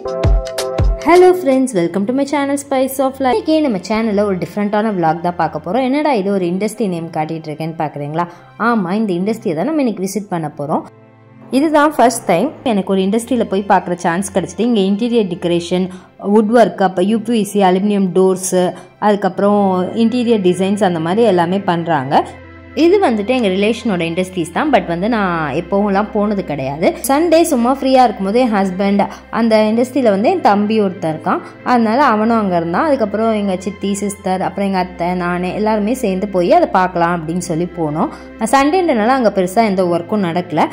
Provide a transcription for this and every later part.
Hello friends, welcome to my channel Spice of Life. Today நம்ம சேனல்ல ஒரு டிஃபரண்டான vlog தான் பார்க்க போறோம். என்னடா இது ஒரு இண்டஸ்ட்ரி நேம் காட்டிட்டு இருக்கேன்னு பார்க்கறீங்களா? ஆமா, இந்த இண்டஸ்ட்ரியை தான் நம்ம இன்னைக்கு விசிட் பண்ண போறோம். இதுதான் ஃபர்ஸ்ட் டைம் எனக்கு ஒரு இண்டஸ்ட்ரியில போய் பார்க்குற சான்ஸ் கிடைச்சிது. இங்கே இன்டீரியர் டெக்கரேஷன், வுட் ஒர்க், அப்போ யூபிவிசி, அலுமினியம் டோர்ஸு, அதுக்கப்புறம் இன்டீரியர் டிசைன்ஸ் அந்த மாதிரி எல்லாமே பண்ணுறாங்க. இது வந்துட்டு எங்கள் ரிலேஷனோட இண்டஸ்ட்ரீஸ் தான். பட் வந்து நான் எப்போவும்லாம் போனது கிடையாது. சண்டே சும்மா ஃப்ரீயாக இருக்கும்போது என் ஹஸ்பண்ட் அந்த இண்டஸ்ட்ரியில் வந்து என் தம்பி ஒருத்தர் இருக்கான், அதனால அவனும் அங்கே இருந்தான். அதுக்கப்புறம் எங்கள் சித்தி, சிஸ்டர், அப்புறம் எங்கள் அத்தை, நான் எல்லாருமே சேர்ந்து போய் அதை பார்க்கலாம் அப்படின்னு சொல்லி போனோம். சண்டேன்றனால அங்கே பெருசாக எந்த ஒர்க்கும் நடக்கலை.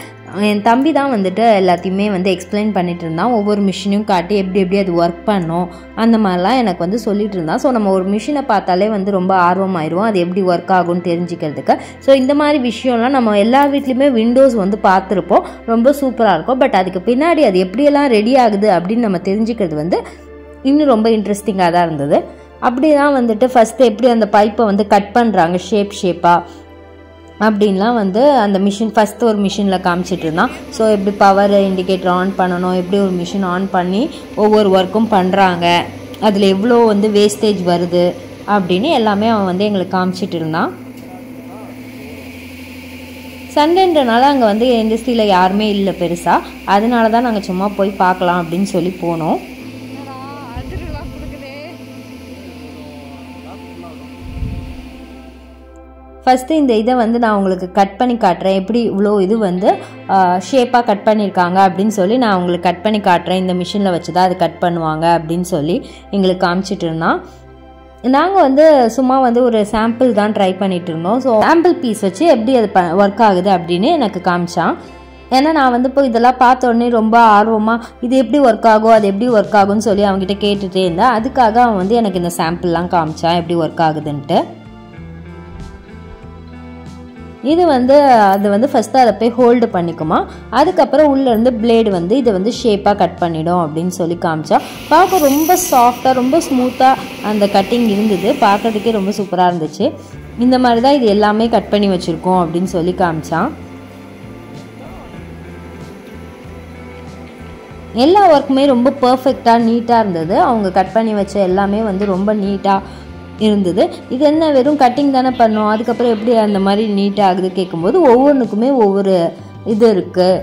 என் தம்பி தான் வந்துட்டு எல்லாத்தையுமே வந்து எக்ஸ்பிளைன் பண்ணிட்டு இருந்தான். ஒவ்வொரு மிஷினையும் காட்டி எப்படி அது ஒர்க் பண்ணோம் அந்த மாதிரிலாம் எனக்கு வந்து சொல்லிட்டு இருந்தான். ஸோ நம்ம ஒரு மிஷினை பார்த்தாலே வந்து ரொம்ப ஆர்வமாயிடுவோம் அது எப்படி ஒர்க் ஆகும்னு தெரிஞ்சுக்கிறதுக்கு. ஸோ இந்த மாதிரி விஷயம்லாம் நம்ம எல்லா வீட்லேயுமே விண்டோஸ் வந்து பார்த்துருப்போம், ரொம்ப சூப்பராக இருக்கும். பட் அதுக்கு பின்னாடி அது எப்படியெல்லாம் ரெடி ஆகுது அப்படின்னு நம்ம தெரிஞ்சுக்கிறது வந்து இன்னும் ரொம்ப இன்ட்ரெஸ்டிங்காக தான் இருந்தது. அப்படி தான் வந்துட்டு ஃபஸ்ட்டு எப்படி அந்த பைப்பை வந்து கட் பண்ணுறாங்க ஷேப்பாக அப்படின்லாம் வந்து அந்த மிஷின் ஃபஸ்ட்டு ஒரு மிஷினில் காமிச்சிட்டு இருந்தான். ஸோ எப்படி பவர் இண்டிகேட்டர் ஆன் பண்ணணும், எப்படி ஒரு மிஷின் ஆன் பண்ணி ஒவ்வொரு ஒர்க்கும் பண்ணுறாங்க, அதில் எவ்வளோ வந்து வேஸ்டேஜ் வருது அப்படின்னு எல்லாமே அவன் வந்து எங்களுக்கு காமிச்சிட்டு இருந்தான். சண்டேன்றனால அங்கே வந்து இண்டஸ்ட்ரியில் யாருமே இல்லை பெருசாக, அதனால தான் நாங்கள் சும்மா போய் பார்க்கலாம் அப்படின்னு சொல்லி போனோம். ஃபஸ்ட்டு இந்த இதை வந்து நான் உங்களுக்கு கட் பண்ணி காட்டுறேன், எப்படி இவ்வளோ இது வந்து ஷேப்பாக கட் பண்ணியிருக்காங்க அப்படின்னு சொல்லி நான் உங்களுக்கு கட் பண்ணி காட்டுறேன். இந்த மிஷினில் வச்சு தான் அது கட் பண்ணுவாங்க அப்படின்னு சொல்லி எங்களுக்கு காமிச்சிட்டு இருந்தான். நாங்கள் வந்து சும்மா வந்து ஒரு சாம்பிள் தான் ட்ரை பண்ணிட்டு இருந்தோம். ஸோ சாம்பிள் பீஸ் வச்சு எப்படி அது ஒர்க் ஆகுது அப்படின்னு எனக்கு காமிச்சான். ஏன்னா நான் வந்து இப்போ இதெல்லாம் பார்த்த உடனே ரொம்ப ஆர்வமாக இது எப்படி ஒர்க் ஆகும், அது எப்படி ஒர்க் ஆகும்னு சொல்லி அவங்ககிட்ட கேட்டுகிட்டே இருந்தேன். அதுக்காக அவன் வந்து எனக்கு இந்த சாம்பிள்லாம் காமிச்சான் எப்படி ஒர்க் ஆகுதுன்ட்டு. இது வந்து அது வந்து ஃபஸ்ட்டு அதை போய் ஹோல்டு பண்ணிக்குமா, அதுக்கப்புறம் உள்ளேருந்து பிளேடு வந்து இதை வந்து ஷேப்பாக கட் பண்ணிடும் அப்படின்னு சொல்லி காமிச்சா. பார்க்க ரொம்ப சாஃப்டாக ரொம்ப ஸ்மூத்தாக அந்த கட்டிங் இருந்தது, பார்க்குறதுக்கே ரொம்ப சூப்பராக இருந்துச்சு. இந்த மாதிரி தான் இது எல்லாமே கட் பண்ணி வச்சுருக்கோம் அப்படின்னு சொல்லி காமிச்சான். எல்லா ஒர்க்குமே ரொம்ப பர்ஃபெக்டாக நீட்டாக இருந்தது. அவங்க கட் பண்ணி வச்ச எல்லாமே வந்து ரொம்ப நீட்டாக இருந்தது. இது என்ன வெறும் கட்டிங் தானே பண்ணோம், அதுக்கப்புறம் எப்படி அந்த மாதிரி நீட்டாக ஆகுது கேட்கும்போது ஒவ்வொன்றுக்குமே ஒவ்வொரு இது இருக்குது,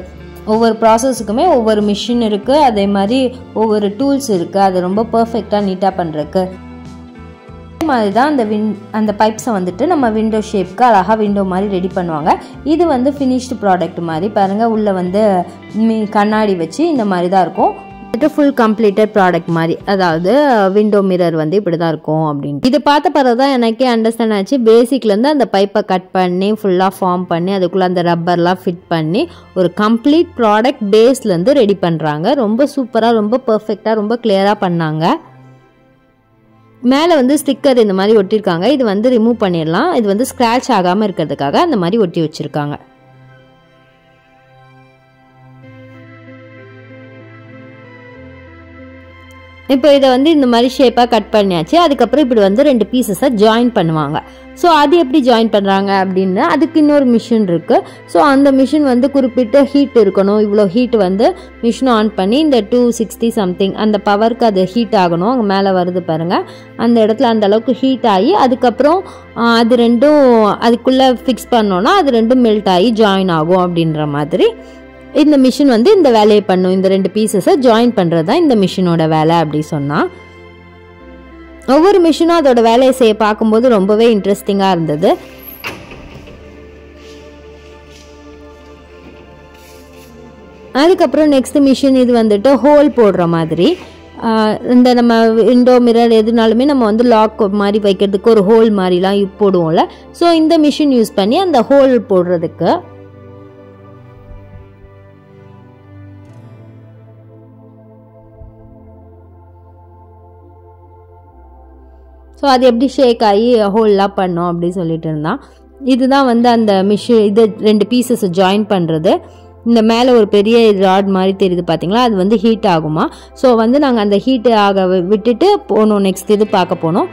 ஒவ்வொரு ப்ராசஸுக்குமே ஒவ்வொரு மிஷின் இருக்குது, அதே மாதிரி ஒவ்வொரு டூல்ஸ் இருக்குது, அது ரொம்ப பர்ஃபெக்டாக நீட்டாக பண்ணுறதுக்கு. அதே மாதிரி தான் அந்த பைப்ஸை வந்துட்டு நம்ம விண்டோ ஷேப்க்கு அழகாக விண்டோ மாதிரி ரெடி பண்ணுவாங்க. இது வந்து ஃபினிஷ்டு ப்ராடக்ட் மாதிரி பாருங்கள், உள்ளே வந்து கண்ணாடி வச்சு இந்த மாதிரி தான் இருக்கும். ஃபுல் கம்ப்ளீட்டட் ப்ராடக்ட் மாதிரி, அதாவது விண்டோ மிரர் வந்து இப்படி தான் இருக்கும் அப்படின்னு. இது பார்த்த பிறகு தான் எனக்கே அண்டர்ஸ்டாண்ட் ஆச்சு. பேசிக்லேருந்து அந்த பைப்பை கட் பண்ணி ஃபுல்லாக ஃபார்ம் பண்ணி அதுக்குள்ளே அந்த ரப்பர்லாம் ஃபிட் பண்ணி ஒரு கம்ப்ளீட் ப்ராடக்ட் பேஸ்லேருந்து ரெடி பண்ணுறாங்க. ரொம்ப சூப்பராக, ரொம்ப பர்ஃபெக்டாக, ரொம்ப கிளியராக பண்ணாங்க. மேலே வந்து ஸ்டிக்கர் இந்த மாதிரி ஒட்டியிருக்காங்க. இது வந்து ரிமூவ் பண்ணிடலாம். இது வந்து ஸ்க்ராட்ச் ஆகாமல் இருக்கிறதுக்காக அந்த மாதிரி ஒட்டி வச்சுருக்காங்க. இப்போ இதை வந்து இந்த மாதிரி ஷேப்பாக கட் பண்ணியாச்சு. அதுக்கப்புறம் இப்படி வந்து 2 பீசஸை ஜாயின் பண்ணுவாங்க. ஸோ அது எப்படி ஜாயின் பண்ணுறாங்க அப்படின்னா அதுக்கு இன்னொரு மிஷின் இருக்குது. ஸோ அந்த மிஷின் வந்து குறிப்பிட்ட ஹீட் இருக்கணும். இவ்வளோ ஹீட் வந்து மிஷினை ஆன் பண்ணி இந்த 260 சம்திங் அந்த பவருக்கு அது ஹீட் ஆகணும். அங்கே மேலே வருது பாருங்கள், அந்த இடத்துல அந்த அளவுக்கு ஹீட் ஆகி அதுக்கப்புறம் அது ரெண்டும் அதுக்குள்ளே ஃபிக்ஸ் பண்ணோன்னா அது ரெண்டும் மெல்ட் ஆகி ஜாயின் ஆகும் அப்படின்ற மாதிரி இந்த மிஷின் வந்து இந்த வேலையை பண்ணும். இந்த 2 பீசஸை ஜாயின் பண்ணுறது தான் இந்த மிஷினோட வேலை அப்படி சொன்னால். ஒவ்வொரு மிஷினும் அதோட வேலையை செய்ய பார்க்கும்போது ரொம்பவே இன்ட்ரெஸ்டிங்காக இருந்தது. அதுக்கப்புறம் நெக்ஸ்ட் மிஷின் இது வந்துட்டு ஹோல் போடுற மாதிரி. இந்த நம்ம விண்டோ மிரர் எதுனாலுமே நம்ம வந்து லாக் மாதிரி வைக்கிறதுக்கு ஒரு ஹோல் மாதிரிலாம் போடுவோம்ல. ஸோ இந்த மிஷின் யூஸ் பண்ணி அந்த ஹோல் போடுறதுக்கு. ஸோ அது எப்படி ஷேக் ஆகி ஹோல்லாம் பண்ணோம் அப்படின்னு சொல்லிட்டு இருந்தான். இதுதான் வந்து அந்த மிஷின், இது 2 பீசஸை ஜாயின் பண்ணுறது. இந்த மேலே ஒரு பெரிய ராட் மாதிரி தெரியுது பார்த்தீங்களா, அது வந்து ஹீட் ஆகுமா. ஸோ வந்து நாங்கள் அந்த ஹீட் ஆக விட்டுட்டு போனோம், நெக்ஸ்ட் இது பார்க்க போனோம்.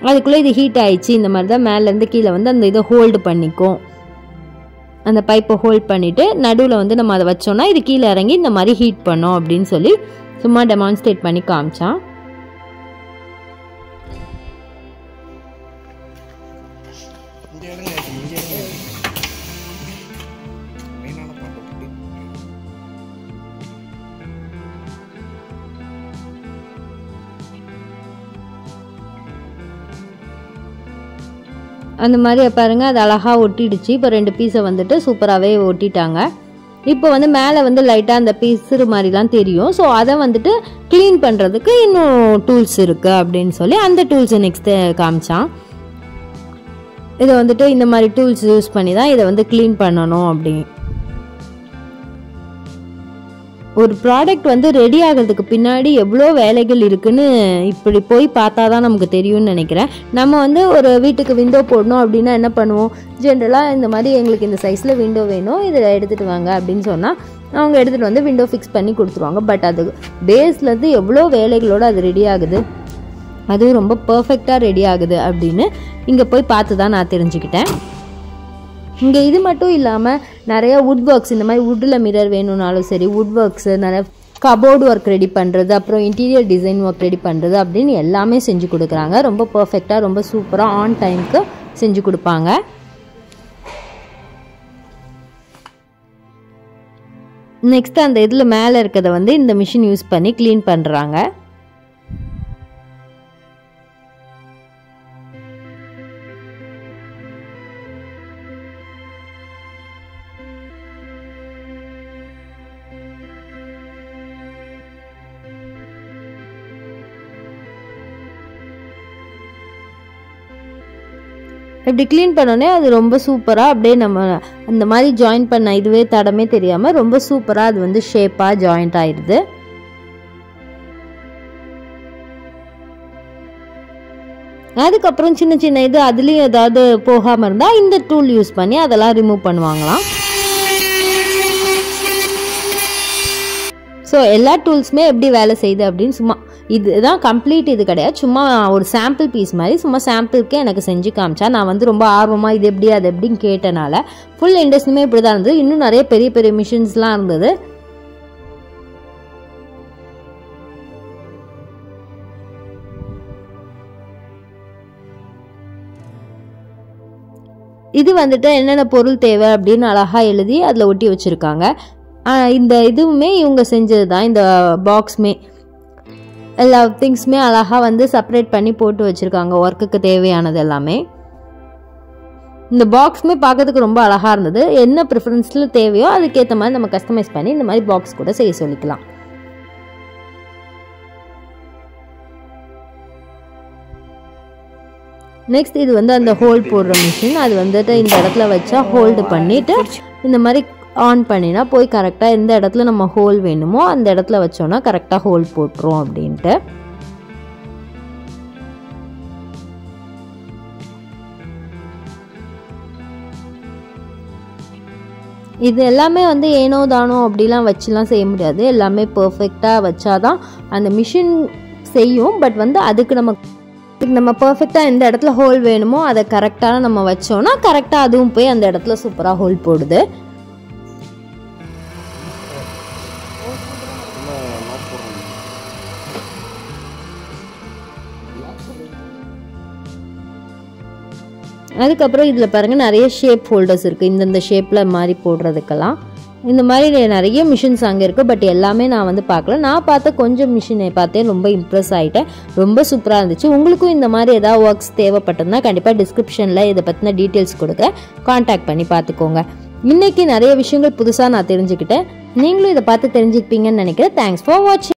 அதுக்குள்ளே இது ஹீட் ஆயிடுச்சு. இந்த மாதிரி தான் மேலேருந்து கீழே வந்து அந்த இதை ஹோல்டு பண்ணிக்கும். அந்த பைப்பை ஹோல்ட் பண்ணிவிட்டு நடுவில் வந்து நம்ம அதை வச்சோன்னா இது கீழே இறங்கி இந்த மாதிரி ஹீட் பண்ணோம் அப்படின்னு சொல்லி சும்மா டெமான்ஸ்ட்ரேட் பண்ணி காமிச்சான். அந்த மாதிரி பாருங்கள் அது அழகாக ஒட்டிடுச்சு. இப்போ 2 பீஸை வந்துட்டு சூப்பராகவே ஒட்டிட்டாங்க. இப்போ வந்து மேலே வந்து லைட்டாக அந்த பீஸு மாதிரிலாம் தெரியும். ஸோ அதை வந்துட்டு க்ளீன் பண்ணுறதுக்கு இன்னும் டூல்ஸ் இருக்குது அப்படின்னு சொல்லி அந்த டூல்ஸை நெக்ஸ்ட்டு காமிச்சான். இதை வந்துட்டு இந்த மாதிரி டூல்ஸ் யூஸ் பண்ணி தான் இதை வந்து க்ளீன் பண்ணணும் அப்படி. ஒரு ப்ராடக்ட் வந்து ரெடி ஆகிறதுக்கு பின்னாடி எவ்வளோ வேலைகள் இருக்குன்னு இப்படி போய் பார்த்தா தான் நமக்கு தெரியும்னு நினைக்கிறேன். நம்ம வந்து ஒரு வீட்டுக்கு விண்டோ போடணும் அப்படின்னா என்ன பண்ணுவோம், ஜென்ரலாக இந்த மாதிரி எங்களுக்கு இந்த சைஸில் விண்டோ வேணும், இதை எடுத்துகிட்டு வாங்க அப்படின்னு சொன்னால் அவங்க எடுத்துகிட்டு வந்து விண்டோ ஃபிக்ஸ் பண்ணி கொடுத்துருவாங்க. பட் அது பேஸ்லேருந்து எவ்வளோ வேலைகளோடு அது ரெடி ஆகுது, அதுவும் ரொம்ப பர்ஃபெக்டாக ரெடி ஆகுது அப்படின்னு இங்கே போய் பார்த்து தான் நான் தெரிஞ்சுக்கிட்டேன். இங்கே இது மட்டும் இல்லாமல் நிறைய வுட் ஒர்க்ஸ், இந்த மாதிரி வுட்டில் மிரர் வேணும்னாலும் சரி, வுட் ஒர்க்ஸு, நிறைய கபோர்டு ஒர்க் ரெடி பண்ணுறது, அப்புறம் இன்டீரியர் டிசைன் ஒர்க் ரெடி பண்ணுறது அப்படின்னு எல்லாமே செஞ்சு கொடுக்குறாங்க. ரொம்ப பர்ஃபெக்டாக ரொம்ப சூப்பராக ஆன் டைமுக்கு செஞ்சு கொடுப்பாங்க. நெக்ஸ்ட் அந்த இதில் மேலே இருக்கிறத வந்து இந்த மிஷின் யூஸ் பண்ணி க்ளீன் பண்ணுறாங்க. இப்படி க்ளீன் பண்ணோன்னே அது ரொம்ப சூப்பராக அப்படியே நம்ம அந்த மாதிரி ஜாயின் பண்ண இதுவே தடமே தெரியாமல் ரொம்ப சூப்பராக அது வந்து ஷேப்பாக ஜாயிண்ட் ஆயிடுது. அதுக்கப்புறம் சின்ன சின்ன இது அதுலேயும் ஏதாவது போகாமல் இருந்தால் இந்த டூல் யூஸ் பண்ணி அதெல்லாம் ரிமூவ் பண்ணுவாங்களாம். ஸோ எல்லா டூல்ஸுமே எப்படி வேலை செய்யுது அப்படின்னு சும்மா இதுதான் கம்ப்ளீட் இது கிடையாது, சும்மா ஒரு சாம்பிள் பீஸ் மாதிரி சும்மா சாம்பிளுக்கே எனக்கு செஞ்சு காமிச்சா. நான் வந்து ரொம்ப ஆர்வமாக இது எப்படி அது எப்படின்னு கேட்டனால ஃபுல் இண்டஸ்ட்ரியுமே இப்படி தான் இருந்தது. இன்னும் நிறைய பெரிய பெரிய மிஷின்ஸ்லாம் இருந்தது. இது வந்துட்டு என்னென்ன பொருள் தேவை அப்படின்னு அழகாக எழுதி அதில் ஒட்டி வச்சுருக்காங்க. இந்த இதுவுமே இவங்க செஞ்சது தான். இந்த பாக்ஸுமே எல்லா திங்ஸுமே அழகாக வந்து செப்பரேட் பண்ணி போட்டு வச்சுருக்காங்க, ஒர்க்குக்கு தேவையானது எல்லாமே. இந்த பாக்ஸுமே பார்க்கறதுக்கு ரொம்ப அழகாக இருந்தது. என்ன ப்ரிஃபரன்ஸில் தேவையோ அதுக்கேற்ற மாதிரி நம்ம கஸ்டமைஸ் பண்ணி இந்த மாதிரி பாக்ஸ் கூட செய்ய சொல்லிக்கலாம். நெக்ஸ்ட் இது வந்து அந்த ஹோல்ட் போடுற மிஷின். அது வந்துட்டு இந்த இடத்துல வச்சா ஹோல்டு பண்ணிவிட்டு இந்த மாதிரி ஆன் பண்ணினா போய் கரெக்டாக எந்த இடத்துல நம்ம ஹோல் வேணுமோ அந்த இடத்துல வச்சோன்னா கரெக்டாக ஹோல் போட்டுரும் அப்படின்ட்டு. இது எல்லாமே வந்து ஏனோ தானோ அப்படிலாம் வச்சுலாம் செய்ய முடியாது. எல்லாமே பர்ஃபெக்டாக வச்சாதான் அந்த மிஷின் செய்யும். பட் வந்து அதுக்கு நம்ம பர்ஃபெக்டாக எந்த இடத்துல ஹோல் வேணுமோ அதை கரெக்டாக நம்ம வச்சோன்னா கரெக்டாக அதுவும் போய் அந்த இடத்துல சூப்பராக ஹோல் போடுது. அதுக்கப்புறம் இதில் பாருங்கள் நிறைய ஷேப் ஹோல்டர்ஸ் இருக்குது. இந்தந்த ஷேப்பில் மாதிரி போடுறதுக்கெல்லாம் இந்த மாதிரி நிறைய மிஷின்ஸ் அங்கே இருக்குது. பட் எல்லாமே நான் வந்து பார்க்கல. நான் பார்த்த கொஞ்சம் மிஷினை பார்த்தேன், ரொம்ப இம்ப்ரெஸ் ஆகிட்டேன். ரொம்ப சூப்பராக இருந்துச்சு. உங்களுக்கும் இந்த மாதிரி ஏதாவது ஒர்க்ஸ் தேவைப்பட்டதுன்னா கண்டிப்பாக டிஸ்கிரிப்ஷனில் இதை பற்றின டீட்டெயில்ஸ் கொடுக்குறேன், கான்டாக்ட் பண்ணி பார்த்துக்கோங்க. இன்றைக்கி நிறைய விஷயங்கள் புதுசாக நான் தெரிஞ்சுக்கிட்டேன். நீங்களும் இதை பார்த்து தெரிஞ்சுப்பீங்கன்னு நினைக்கிறேன். தேங்க்ஸ் ஃபார் வாட்சிங்.